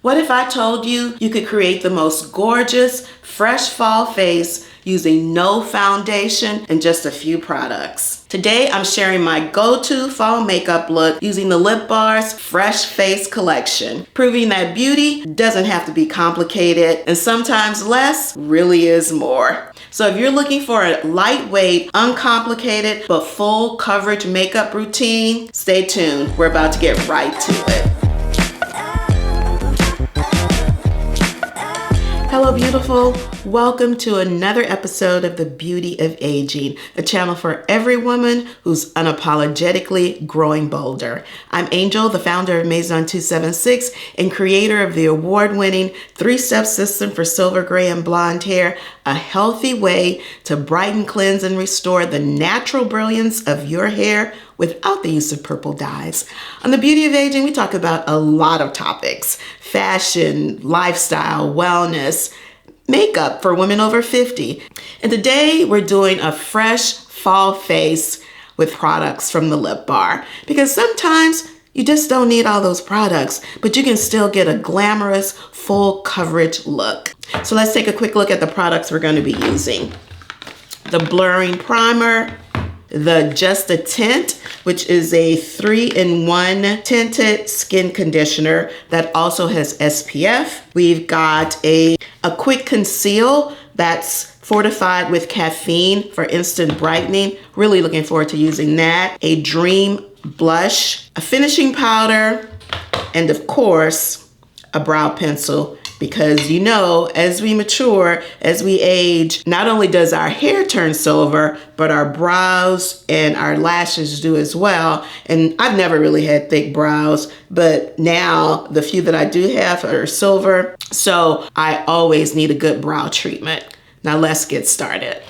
What if I told you you could create the most gorgeous, fresh fall face using no foundation and just a few products? Today, I'm sharing my go-to fall makeup look using the Lip Bar's Fresh Face collection, proving that beauty doesn't have to be complicated and sometimes less really is more. So if you're looking for a lightweight, uncomplicated, but full coverage makeup routine, stay tuned. We're about to get right to it. Hello, beautiful. Welcome to another episode of The Beauty of Aging, a channel for every woman who's unapologetically growing bolder. I'm Angel, the founder of Maison 276 and creator of the award-winning 3-step system for silver, gray, and blonde hair, a healthy way to brighten, cleanse, and restore the natural brilliance of your hair without the use of purple dyes. On The Beauty of Aging, we talk about a lot of topics: fashion, lifestyle, wellness, makeup for women over 50. And today we're doing a fresh fall face with products from the Lip Bar, because sometimes you just don't need all those products, but you can still get a glamorous, full coverage look. So let's take a quick look at the products we're going to be using. The Blurring Primer, the Just a Tint, which is a 3-in-1 tinted skin conditioner that also has SPF. We've got a Quick Conceal that's fortified with caffeine for instant brightening. Really looking forward to using that. A Dream Blush, a finishing powder, and of course, a brow pencil. Because you know, as we mature, as we age, not only does our hair turn silver, but our brows and our lashes do as well. And I've never really had thick brows, but now the few that I do have are silver. So I always need a good brow treatment. Now let's get started.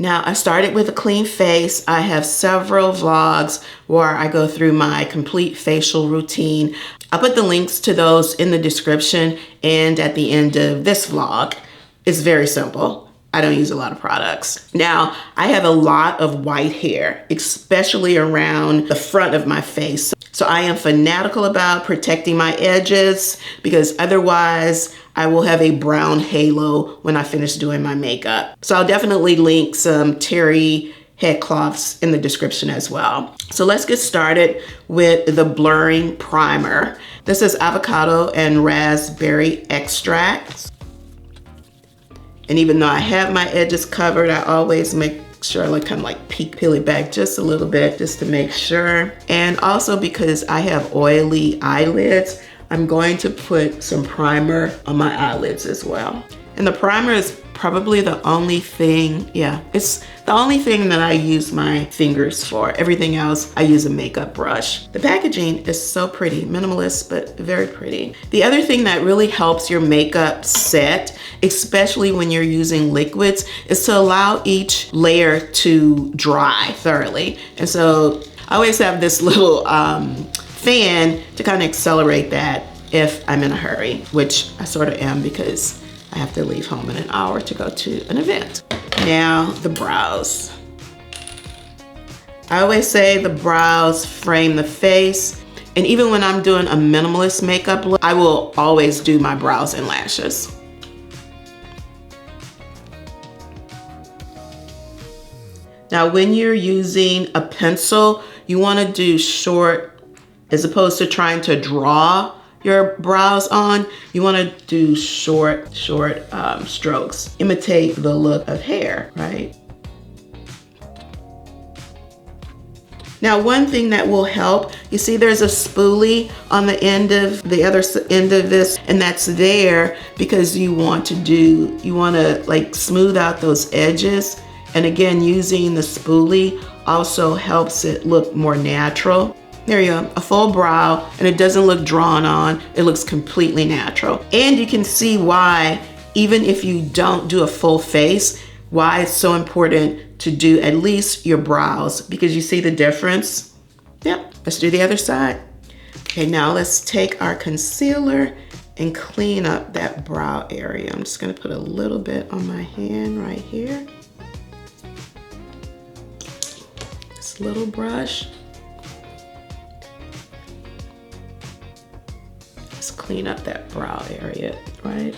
Now I started with a clean face. I have several vlogs where I go through my complete facial routine. I'll put the links to those in the description and at the end of this vlog. It's very simple. I don't use a lot of products. Now, I have a lot of white hair, especially around the front of my face. So I am fanatical about protecting my edges, because otherwise I will have a brown halo when I finish doing my makeup. So I'll definitely link some terry head cloths in the description as well. So let's get started with the Blurring Primer. This is avocado and raspberry extracts. And even though I have my edges covered, I always make sure I kind of peel it back just a little bit just to make sure. And also because I have oily eyelids, I'm going to put some primer on my eyelids as well. And the primer is probably the only thing, it's the only thing that I use my fingers for. Everything else, I use a makeup brush. The packaging is so pretty, minimalist, but very pretty. The other thing that really helps your makeup set, especially when you're using liquids, is to allow each layer to dry thoroughly. And so I always have this little fan to kind of accelerate that if I'm in a hurry, which I sort of am because I have to leave home in an hour to go to an event. Now, the brows. I always say the brows frame the face. And even when I'm doing a minimalist makeup look, I will always do my brows and lashes. Now, when you're using a pencil, you want to do short, as opposed to trying to draw your brows on, you want to do short strokes. Imitate the look of hair, right? Now, one thing that will help, you see there's a spoolie on the end of the other end of this, and that's there because you want to smooth out those edges. And again, using the spoolie also helps it look more natural. There you go, a full brow, and it doesn't look drawn on. It looks completely natural. And you can see why, even if you don't do a full face, why it's so important to do at least your brows, because you see the difference. Yep, let's do the other side. Okay, now let's take our concealer and clean up that brow area. I'm just gonna put a little bit on my hand right here. This little brush. Just clean up that brow area, right?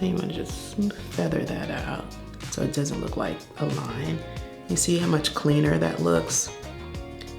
Then you want to just feather that out so it doesn't look like a line. You see how much cleaner that looks?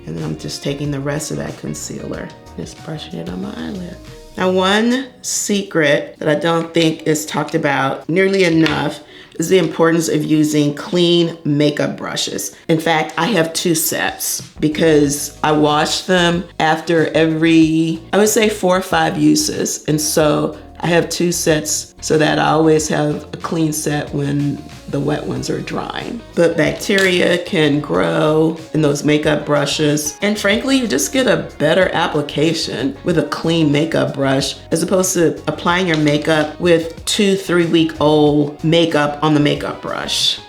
And then I'm just taking the rest of that concealer, just brushing it on my eyelid. Now, one secret that I don't think is talked about nearly enough is the importance of using clean makeup brushes. In fact, I have 2 sets because I wash them after every, I would say 4 or 5 uses. And so I have 2 sets so that I always have a clean set when the wet ones are drying. But bacteria can grow in those makeup brushes. And frankly, you just get a better application with a clean makeup brush as opposed to applying your makeup with 2-3 week old makeup on the makeup brush.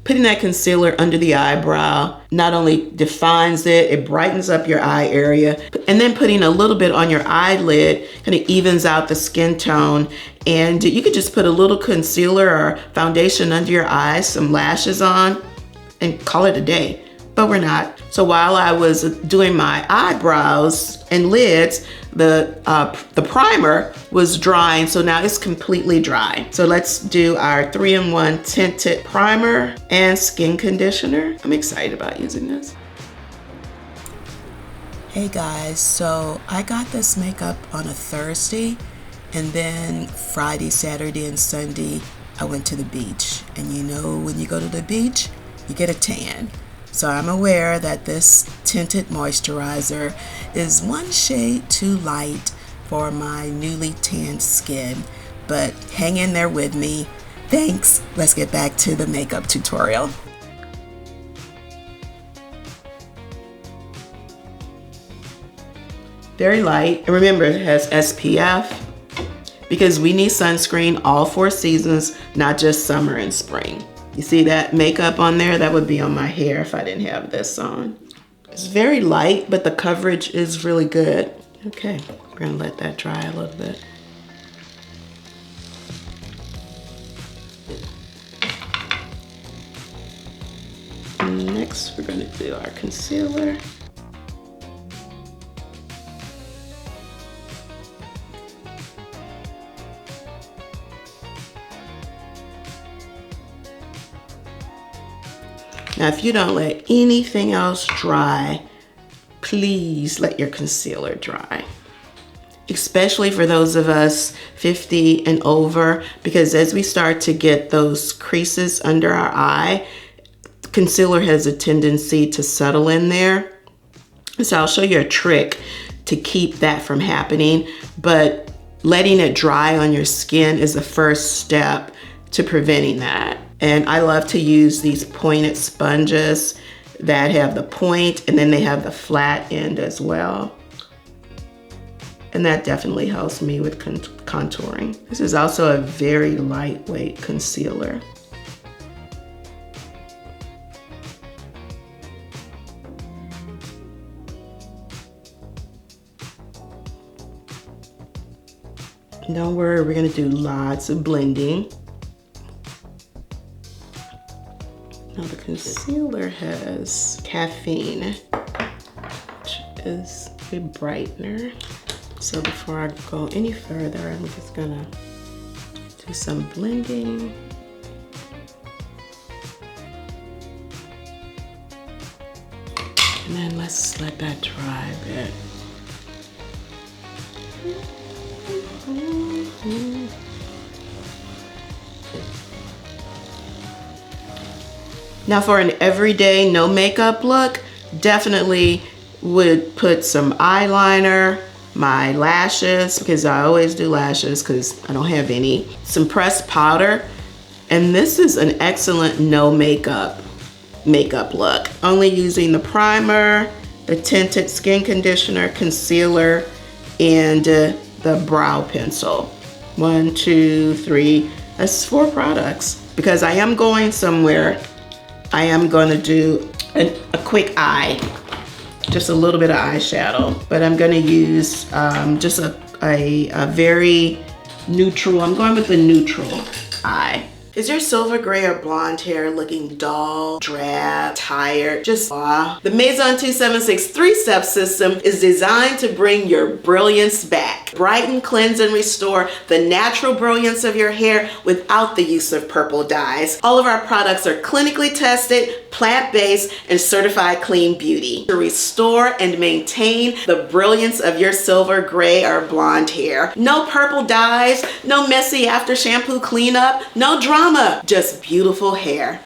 Putting that concealer under the eyebrow not only defines it, it brightens up your eye area, and then putting a little bit on your eyelid kind of evens out the skin tone. And you could just put a little concealer or foundation under your eyes, some lashes on, and call it a day. But we're not. So while I was doing my eyebrows and lids, the primer was drying, so now it's completely dry. So let's do our 3-in-1 tinted primer and skin conditioner. I'm excited about using this. Hey guys, so I got this makeup on a Thursday, and then Friday, Saturday, and Sunday, I went to the beach. And you know, when you go to the beach, you get a tan. So I'm aware that this tinted moisturizer is one shade too light for my newly tanned skin, but hang in there with me. Thanks. Let's get back to the makeup tutorial. Very light. And remember, it has SPF because we need sunscreen all 4 seasons, not just summer and spring. You see that makeup on there? That would be on my hair if I didn't have this on. It's very light, but the coverage is really good. Okay, we're gonna let that dry a little bit. Next, we're gonna do our concealer. Now, if you don't let anything else dry, please let your concealer dry. Especially for those of us 50 and over, because as we start to get those creases under our eye, concealer has a tendency to settle in there. So I'll show you a trick to keep that from happening, but letting it dry on your skin is the first step to preventing that. And I love to use these pointed sponges that have the point and then they have the flat end as well. And that definitely helps me with contouring. This is also a very lightweight concealer. Don't worry, we're gonna do lots of blending. Now the concealer has caffeine, which is a brightener. So before I go any further, I'm just gonna do some blending. And then let's let that dry a bit. Now for an everyday no makeup look, definitely would put some eyeliner my lashes, because I always do lashes because I don't have any. Some pressed powder. And this is an excellent no makeup look. Only using the primer, the tinted skin conditioner, concealer, and the brow pencil. 1, 2, 3, that's 4 products. Because I am going somewhere, I am going to do a quick eye, just a little bit of eyeshadow, but I'm going to use just a very neutral, I'm going with the neutral eye. Is your silver gray or blonde hair looking dull, drab, tired, just blah? The Maison 276 3-step system is designed to bring your brilliance back. Brighten, cleanse, and restore the natural brilliance of your hair without the use of purple dyes. All of our products are clinically tested, plant-based, and certified clean beauty to restore and maintain the brilliance of your silver gray or blonde hair. No purple dyes, no messy after shampoo cleanup, no drama, just beautiful hair.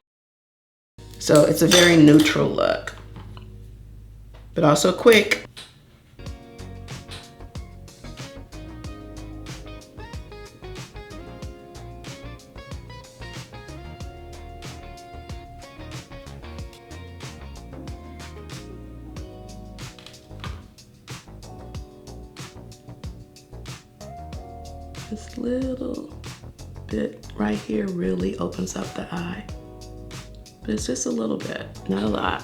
So it's a very neutral look, but also quick. This little bit right here really opens up the eye, but it's just a little bit, not a lot.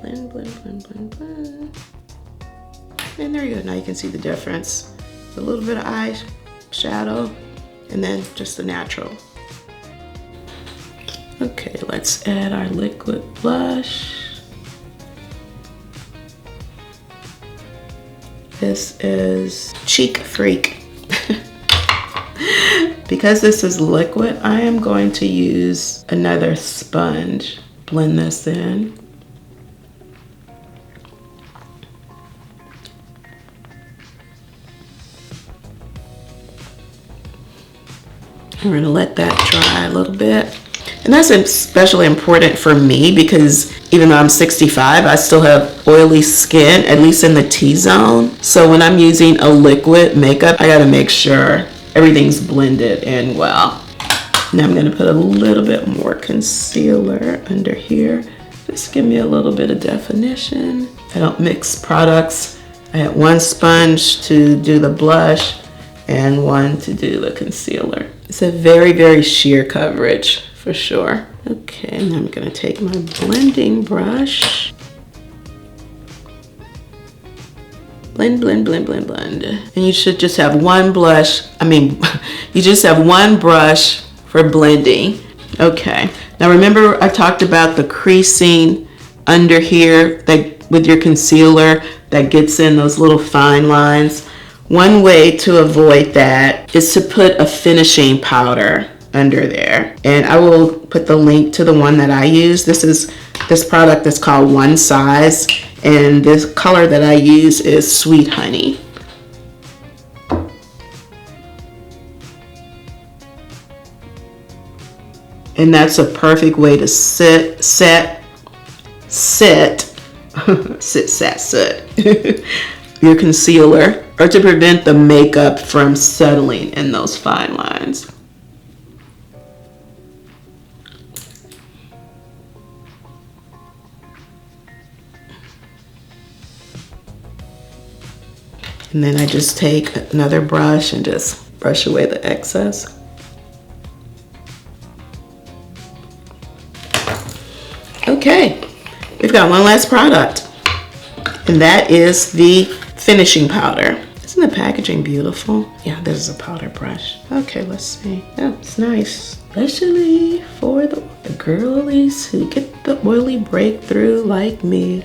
Blend, blend, blend, blend, blend. And there you go. Now you can see the difference. A little bit of eye shadow, and then just the natural. Okay, let's add our liquid blush. This is Cheek Freak. Because this is liquid, I am going to use another sponge. Blend this in. We're gonna let that dry a little bit. And that's especially important for me because even though I'm 65, I still have oily skin, at least in the T-zone. So when I'm using a liquid makeup, I gotta make sure everything's blended in well. Now I'm gonna put a little bit more concealer under here. Just give me a little bit of definition. I don't mix products. I had one sponge to do the blush and one to do the concealer. It's a very, very sheer coverage for sure. Okay, and I'm gonna take my blending brush. Blend, blend, blend, blend, blend. And you should just have one blush. You just have one brush for blending. Okay, now remember I talked about the creasing under here that with your concealer that gets in those little fine lines. One way to avoid that is to put a finishing powder under there. And I will put the link to the one that I use. This product is called One Size, and this color that I use is Sweet Honey. And that's a perfect way to sit your concealer, or to prevent the makeup from settling in those fine lines. And then I just take another brush and just brush away the excess. Okay, we've got one last product, and that is the finishing powder. Isn't the packaging beautiful? Yeah, this is a powder brush. Okay, let's see. Oh, it's nice. Especially for the girlies who get the oily breakthrough like me.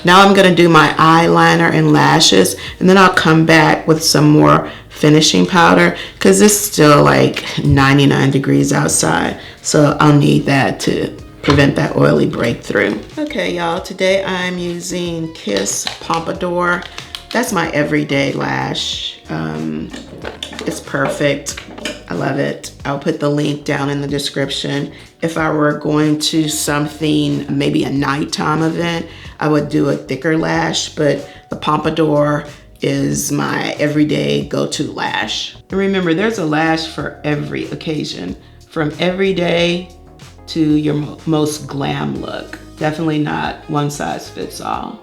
Now I'm gonna do my eyeliner and lashes, and then I'll come back with some more finishing powder because it's still like 99 degrees outside. So I'll need that to prevent that oily breakthrough. Okay, y'all, today I'm using Kiss Pompadour. That's my everyday lash. It's perfect. I love it. I'll put the link down in the description. If I were going to something, maybe a nighttime event, I would do a thicker lash, but the pompadour is my everyday go-to lash. And remember, there's a lash for every occasion, from everyday to your most glam look. Definitely not one size fits all.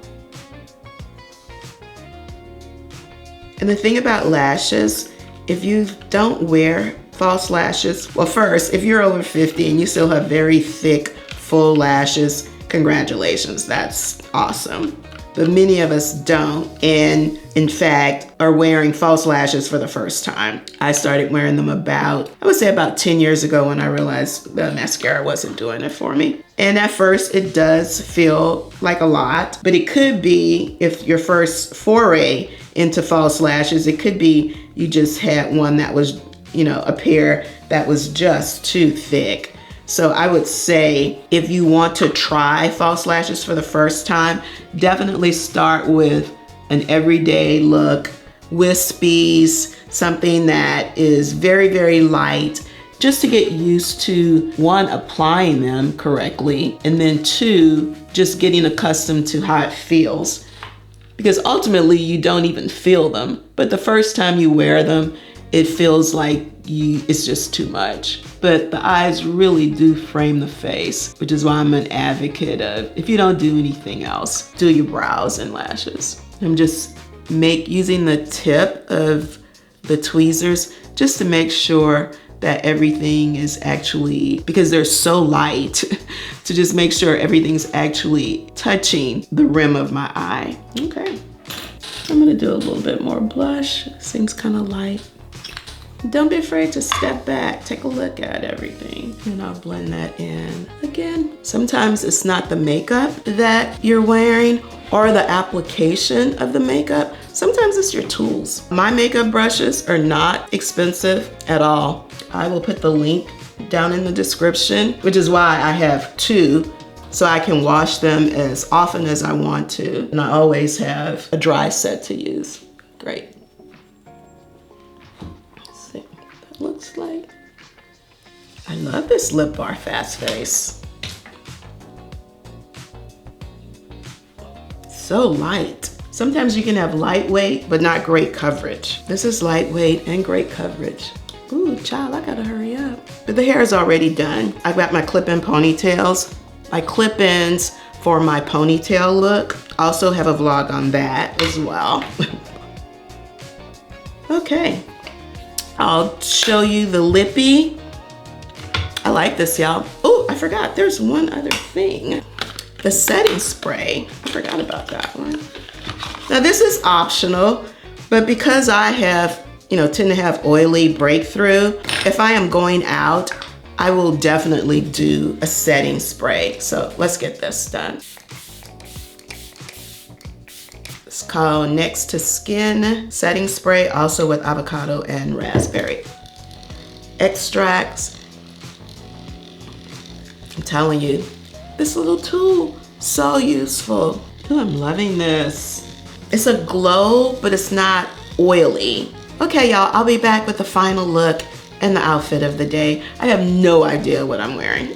And the thing about lashes, if you don't wear false lashes, well, first, if you're over 50 and you still have very thick, full lashes, congratulations, that's awesome. But many of us don't, and in fact, are wearing false lashes for the first time. I started wearing them I would say about 10 years ago when I realized the mascara wasn't doing it for me. And at first, it does feel like a lot, but it could be, if your first foray into false lashes, it could be you just had one that was, a pair that was just too thick. So I would say if you want to try false lashes for the first time, definitely start with an everyday look, wispies, something that is very, very light, just to get used to, one, applying them correctly, and then two, just getting accustomed to how it feels. Because ultimately you don't even feel them, but the first time you wear them, it feels like it's just too much. But the eyes really do frame the face, which is why I'm an advocate of, if you don't do anything else, do your brows and lashes. I'm just using the tip of the tweezers just to make sure that everything is actually, because they're so light, to just make sure everything's actually touching the rim of my eye. Okay, I'm gonna do a little bit more blush. This thing's kind of light. Don't be afraid to step back, take a look at everything, and I'll blend that in. Again, sometimes it's not the makeup that you're wearing or the application of the makeup. Sometimes it's your tools. My makeup brushes are not expensive at all. I will put the link down in the description, which is why I have two, so I can wash them as often as I want to. And I always have a dry set to use. Great. Looks like. I love this Lip Bar Fast Face. So light. Sometimes you can have lightweight, but not great coverage. This is lightweight and great coverage. Ooh, child, I gotta hurry up. But the hair is already done. I've got my clip-in ponytails. My clip-ins for my ponytail look. Also have a vlog on that as well. Okay. I'll show you the lippy. I like this, y'all. Oh, I forgot, there's one other thing. The setting spray, I forgot about that one. Now this is optional, but because I have, tend to have oily breakthrough, if I am going out, I will definitely do a setting spray. So let's get this done. It's called Next to Skin Setting Spray, also with avocado and raspberry extracts. I'm telling you, this little tool, so useful. Ooh, I'm loving this. It's a glow, but it's not oily. Okay, y'all, I'll be back with the final look and the outfit of the day. I have no idea what I'm wearing.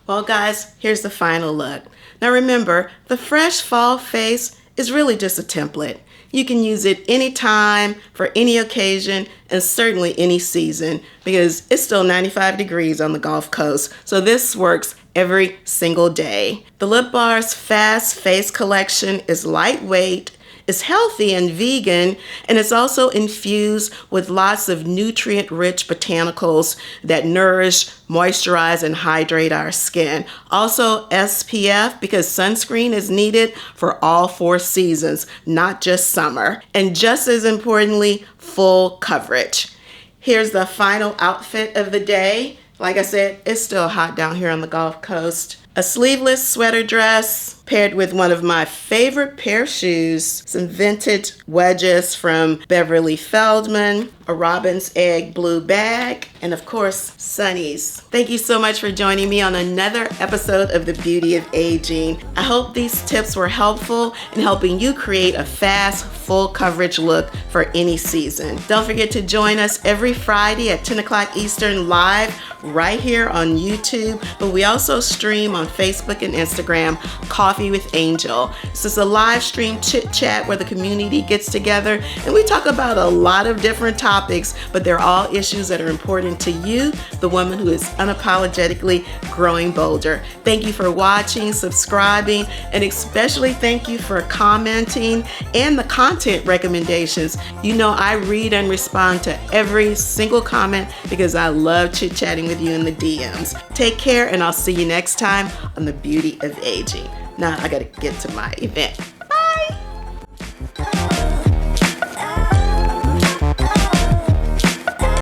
Well, guys, here's the final look. Now remember, the fresh fall face is really just a template. You can use it anytime, for any occasion, and certainly any season, because it's still 95 degrees on the Gulf Coast, so this works every single day. The Lip Bar's Fast Face collection is lightweight, it's healthy and vegan, and it's also infused with lots of nutrient-rich botanicals that nourish, moisturize, and hydrate our skin. Also SPF, because sunscreen is needed for all 4 seasons, not just summer. And just as importantly, full coverage. Here's the final outfit of the day. Like I said, it's still hot down here on the Gulf Coast. A sleeveless sweater dress paired with one of my favorite pair of shoes, some vintage wedges from Beverly Feldman, a robin's egg blue bag, and of course, sunnies. Thank you so much for joining me on another episode of The Beauty of Aging. I hope these tips were helpful in helping you create a fast, full coverage look for any season. Don't forget to join us every Friday at 10 o'clock Eastern live right here on YouTube, but we also stream on Facebook and Instagram, Coffee Coffee with Angel. This is a live stream chit chat where the community gets together and we talk about a lot of different topics, but they're all issues that are important to you, the woman who is unapologetically growing bolder. Thank you for watching, subscribing, and especially thank you for commenting and the content recommendations. You know I read and respond to every single comment because I love chit-chatting with you in the DMs. Take care, and I'll see you next time on The Beauty of Aging. Now I gotta get to my event.